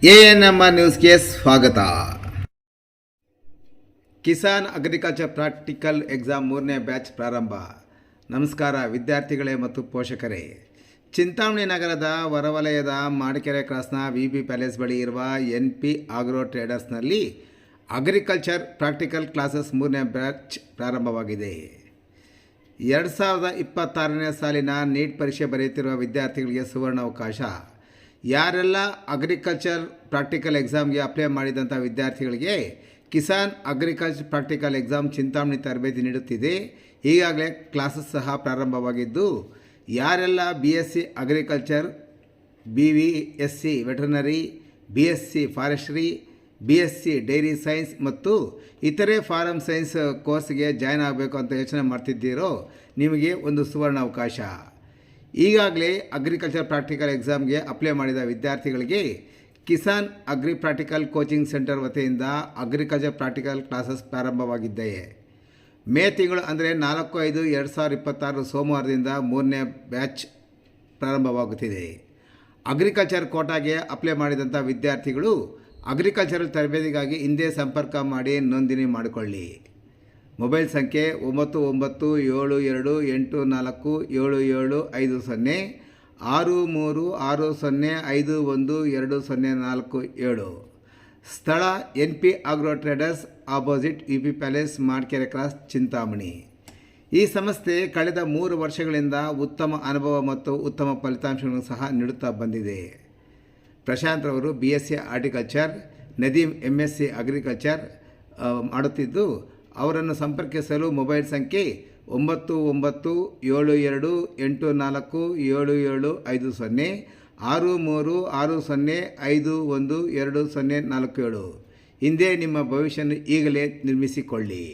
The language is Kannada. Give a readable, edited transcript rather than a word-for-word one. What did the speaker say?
ANMR ನ್ಯೂಸ್ಗೆ ಸ್ವಾಗತ. ಕಿಸಾನ್ ಅಗ್ರಿಕಲ್ಚರ್ ಪ್ರಾಕ್ಟಿಕಲ್ ಎಕ್ಸಾಮ್ 3ನೇ ಬ್ಯಾಚ್ ಪ್ರಾರಂಭ. ನಮಸ್ಕಾರ ವಿದ್ಯಾರ್ಥಿಗಳೇ ಮತ್ತು ಪೋಷಕರೇ. ಚಿಂತಾಮಣಿ ನಗರದ ಹೊರವಲಯದ ಮಾಡಿಕೆರೆ ಕ್ರಾಸ್ನ VB ಪ್ಯಾಲೇಸ್ ಬಳಿ ಇರುವ NP ಆಗ್ರೋ ಟ್ರೇಡರ್ಸ್ನಲ್ಲಿ ಅಗ್ರಿಕಲ್ಚರ್ ಪ್ರಾಕ್ಟಿಕಲ್ ಕ್ಲಾಸಸ್ 3ನೇ ಬ್ಯಾಚ್ ಪ್ರಾರಂಭವಾಗಿದೆ. 2026ನೇ ಸಾಲಿನ ನೀಟ್ ಪರೀಕ್ಷೆ ಬರೆಯುತ್ತಿರುವ ವಿದ್ಯಾರ್ಥಿಗಳಿಗೆ ಸುವರ್ಣಾವಕಾಶ. ಯಾರೆಲ್ಲ ಅಗ್ರಿಕಲ್ಚರ್ ಪ್ರಾಕ್ಟಿಕಲ್ ಎಕ್ಸಾಮ್ಗೆ ಅಪ್ಲೈ ಮಾಡಿದಂಥ ವಿದ್ಯಾರ್ಥಿಗಳಿಗೆ Kisan agriculture practical exam Chintamani ತರಬೇತಿ ನೀಡುತ್ತಿದೆ. ಈಗಾಗಲೇ ಕ್ಲಾಸಸ್ ಸಹ ಪ್ರಾರಂಭವಾಗಿದ್ದು, ಯಾರೆಲ್ಲ BSc agriculture, BVSc veterinary, BSc forestry, BSc dairy science ಮತ್ತು ಇತರೆ ಫಾರಮ್ ಸೈನ್ಸ್ ಕೋರ್ಸ್ಗೆ ಜಾಯ್ನ್ ಆಗಬೇಕು ಅಂತ ಯೋಚನೆ ಮಾಡ್ತಿದ್ದೀರೋ, ನಿಮಗೆ ಒಂದು ಸುವರ್ಣಾವಕಾಶ. ಈಗಾಗಲೇ ಅಗ್ರಿಕಲ್ಚರ್ ಪ್ರಾಕ್ಟಿಕಲ್ ಎಕ್ಸಾಮ್ಗೆ ಅಪ್ಲೈ ಮಾಡಿದ ವಿದ್ಯಾರ್ಥಿಗಳಿಗೆ Kisan agri practical coaching centre ವತಿಯಿಂದ ಅಗ್ರಿಕಲ್ಚರ್ ಪ್ರಾಕ್ಟಿಕಲ್ ಕ್ಲಾಸಸ್ ಪ್ರಾರಂಭವಾಗಿದ್ದೆ. ಮೇ ತಿಂಗಳು ಅಂದರೆ 4/5/2026 ಸೋಮವಾರದಿಂದ 3ನೇ ಬ್ಯಾಚ್ ಪ್ರಾರಂಭವಾಗುತ್ತಿದೆ. ಅಗ್ರಿಕಲ್ಚರ್ ಕೋಟಾಗೆ ಅಪ್ಲೈ ಮಾಡಿದಂಥ ವಿದ್ಯಾರ್ಥಿಗಳು ಅಗ್ರಿಕಲ್ಚರಲ್ ತರಬೇತಿಗಾಗಿ ಹಿಂದೆ ಸಂಪರ್ಕ ಮಾಡಿ ನೋಂದಣಿ ಮಾಡಿಕೊಳ್ಳಿ. ಮೊಬೈಲ್ ಸಂಖ್ಯೆ 9992847750 6360512047. ಸ್ಥಳ NP agro traders, opposite UP palace, Madikere cross, Chintamani. ಈ ಸಂಸ್ಥೆ ಕಳೆದ 3 ವರ್ಷಗಳಿಂದ ಉತ್ತಮ ಅನುಭವ ಮತ್ತು ಉತ್ತಮ ಫಲಿತಾಂಶಗಳನ್ನು ಸಹ ನೀಡುತ್ತಾ ಬಂದಿದೆ. ಪ್ರಶಾಂತ್ ರವರು BSc horticulture, Nadeem MSc agriculture ಮಾಡುತ್ತಿದ್ದು, ಅವರನ್ನು ಸಂಪರ್ಕಿಸಲು ಮೊಬೈಲ್ ಸಂಖ್ಯೆ 9992847750 6360512047. ಹಿಂದೆ ನಿಮ್ಮ ಭವಿಷ್ಯವನ್ನು ಈಗಲೇ ನಿರ್ಮಿಸಿಕೊಳ್ಳಿ.